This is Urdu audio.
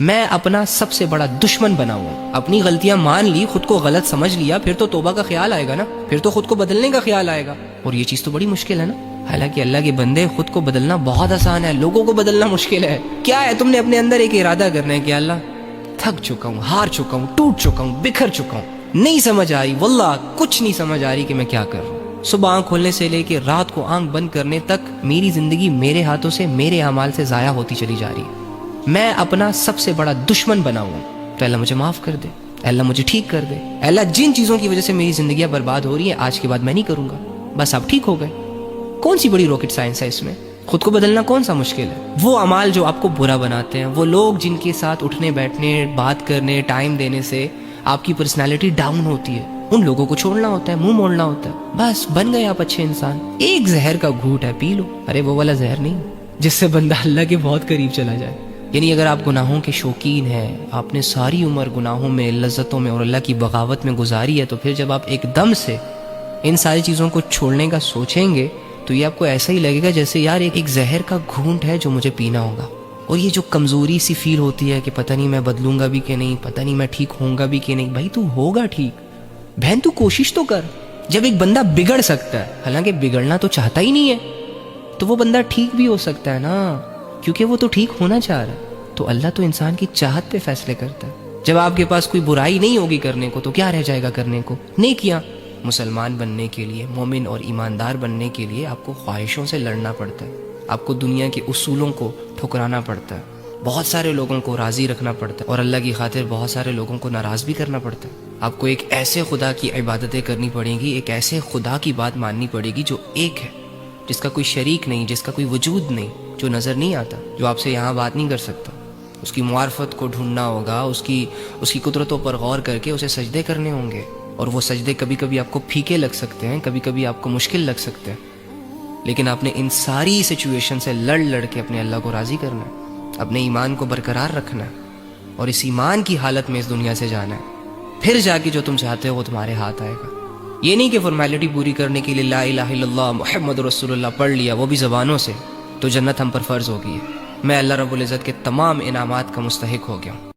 میں اپنا سب سے بڑا دشمن بنا ہوں. اپنی غلطیاں مان لی, خود کو غلط سمجھ لیا, پھر تو توبہ کا خیال آئے گا نا, پھر تو خود کو بدلنے کا خیال آئے گا. اور یہ چیز تو بڑی مشکل ہے نا. حالانکہ اللہ کے بندے, خود کو بدلنا بہت آسان ہے, لوگوں کو بدلنا مشکل ہے. کیا ہے, تم نے اپنے اندر ایک ارادہ کرنا ہے کہ اللہ تھک چکا ہوں, ہار چکا ہوں, ٹوٹ چکا ہوں, بکھر چکا ہوں, نہیں سمجھ آ رہی, واللہ کچھ نہیں سمجھ آ رہی کہ میں کیا کر رہا ہوں. صبح آنکھ کھولنے سے لے کے رات کو آنکھ بند کرنے تک میری زندگی میرے ہاتھوں سے, میرے اعمال سے ضائع ہوتی چلی جا رہی ہے. میں اپنا سب سے بڑا دشمن بنا ہوں. تو اللہ مجھے معاف کر دے, اللہ مجھے ٹھیک کر دے. اللہ جن چیزوں کی وجہ سے میری زندگیاں برباد ہو رہی ہیں, آج کے بعد میں نہیں کروں گا, بس آپ ٹھیک ہو گئے. کون سی بڑی راکٹ سائنس ہے اس میں؟ خود کو بدلنا کون سا مشکل ہے؟ وہ اعمال جو آپ کو برا بناتے ہیں, وہ لوگ جن کے ساتھ اٹھنے بیٹھنے, بات کرنے, ٹائم دینے سے آپ کی پرسنالٹی ڈاؤن ہوتی ہے, ان لوگوں کو چھوڑنا ہوتا ہے, منہ موڑنا ہوتا ہے. بس بن گئے آپ اچھے انسان. ایک زہر کا گھونٹ ہے, پی لو. ارے وہ والا زہر نہیں جس سے بندہ اللہ کے بہت قریب چلا جائے. یعنی اگر آپ گناہوں کے شوقین ہیں, آپ نے ساری عمر گناہوں میں, لذتوں میں اور اللہ کی بغاوت میں گزاری ہے, تو پھر جب آپ ایک دم سے ان ساری چیزوں کو چھوڑنے کا سوچیں گے تو یہ آپ کو ایسا ہی لگے گا جیسے یار ایک زہر کا گھونٹ ہے جو مجھے پینا ہوگا. اور یہ جو کمزوری سی فیل ہوتی ہے کہ پتہ نہیں میں بدلوں گا بھی کہ نہیں, پتہ نہیں میں ٹھیک ہوں گا بھی کہ نہیں. بھائی تو ہوگا ٹھیک, بہن تو کوشش تو کر. جب ایک بندہ بگڑ سکتا ہے, حالانکہ بگڑنا تو چاہتا ہی نہیں ہے, تو وہ بندہ ٹھیک بھی ہو سکتا ہے نا, کیونکہ وہ تو ٹھیک ہونا چاہ رہا ہے. تو اللہ تو انسان کی چاہت پہ فیصلے کرتا ہے. جب آپ کے پاس کوئی برائی نہیں ہوگی کرنے کو, تو کیا رہ جائے گا کرنے کو؟ نیکیاں. مسلمان بننے کے لیے, مومن اور ایماندار بننے کے لیے آپ کو خواہشوں سے لڑنا پڑتا ہے, آپ کو دنیا کے اصولوں کو ٹھکرانا پڑتا ہے, بہت سارے لوگوں کو راضی رکھنا پڑتا ہے, اور اللہ کی خاطر بہت سارے لوگوں کو ناراض بھی کرنا پڑتا ہے. آپ کو ایک ایسے خدا کی عبادتیں کرنی پڑیں گی, ایک ایسے خدا کی بات ماننی پڑے گی جو ایک ہے, جس کا کوئی شریک نہیں, جس کا کوئی وجود نہیں, جو نظر نہیں آتا, جو آپ سے یہاں بات نہیں کر سکتا. اس کی معرفت کو ڈھونڈنا ہوگا, اس کی قدرتوں پر غور کر کے اسے سجدے کرنے ہوں گے. اور وہ سجدے کبھی کبھی آپ کو پھیکے لگ سکتے ہیں, کبھی کبھی آپ کو مشکل لگ سکتے ہیں, لیکن آپ نے ان ساری سچویشن سے لڑ کے اپنے اللہ کو راضی کرنا ہے, اپنے ایمان کو برقرار رکھنا ہے, اور اس ایمان کی حالت میں اس دنیا سے جانا ہے. پھر جا کے جو تم چاہتے ہو وہ تمہارے ہاتھ آئے گا. یہ نہیں کہ فارمیلٹی پوری کرنے کے لیے لا الہ الا اللہ محمد رسول اللہ پڑھ لیا, وہ بھی زبانوں سے, تو جنت ہم پر فرض ہو گئی ہے. میں اللہ رب العزت کے تمام انعامات کا مستحق ہو گیا ہوں.